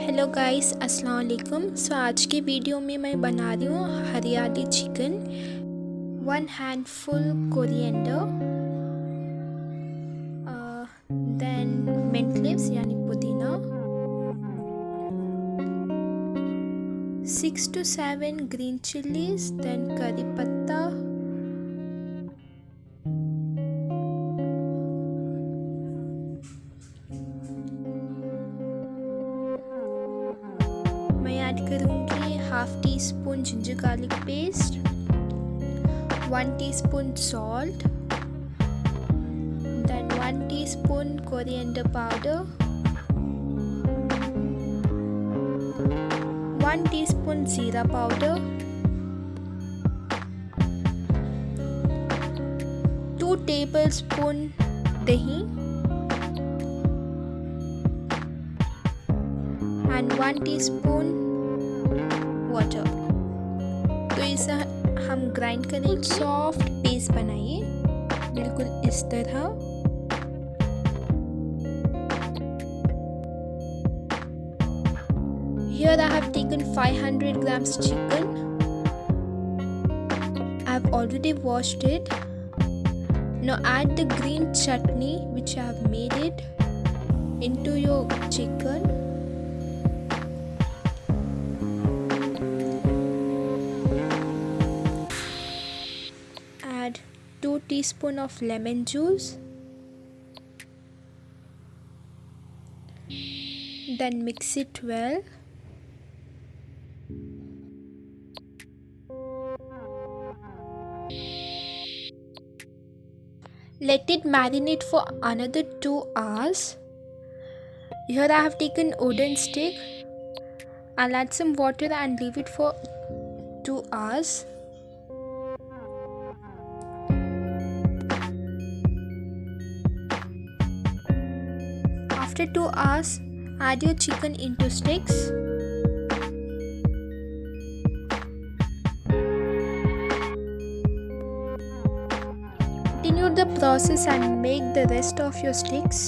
Hello guys अस्सलाम वालेकुम। आज की वीडियो में मैं बना रही हूँ hariyali chicken. 1 handful coriander, then mint leaves यानी पुदीना, 6 to 7 ग्रीन चिल्लीज, देन करी पत्ता, मैं ऐड करूँगी half tea spoon ginger garlic paste, 1 teaspoon salt, then 1 teaspoon coriander powder, 1 teaspoon jeera powder, 2 tablespoon dahi, and 1 teaspoon water। तो इसे हम grind करें, सॉफ्ट पेस्ट बनाइए बिल्कुल इस तरह। Here I have taken 500 grams chicken. I have already washed it. Now add the green chutney which I have made it into your chicken. Add 2 teaspoons of lemon juice. Then mix it well. Let it marinate for another 2 hours. Here I have taken wooden stick. I'll add some water and leave it for 2 hours. After 2 hours, add your chicken into sticks. Continue the process and make the rest of your sticks.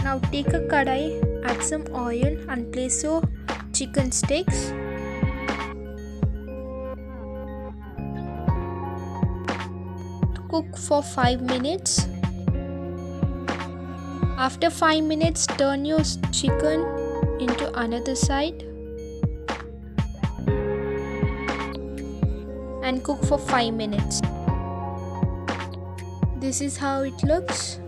Now take a kadai, add some oil and place your chicken sticks. Cook for 5 minutes. After 5 minutes, turn your chicken into another side and cook for 5 minutes. This is how it looks.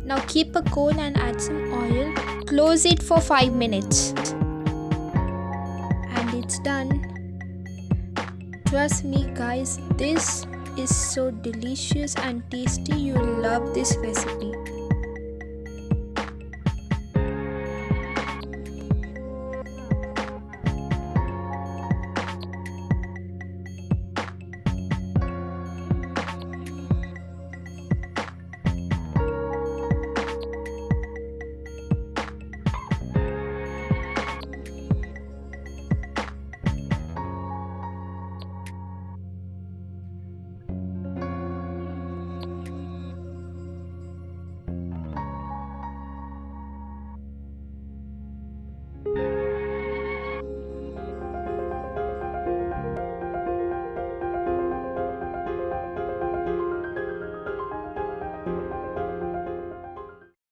Now keep a coal and add some oil. Close it for 5 minutes. And it's done. Trust me guys, this is so delicious and tasty. You'll love this recipe.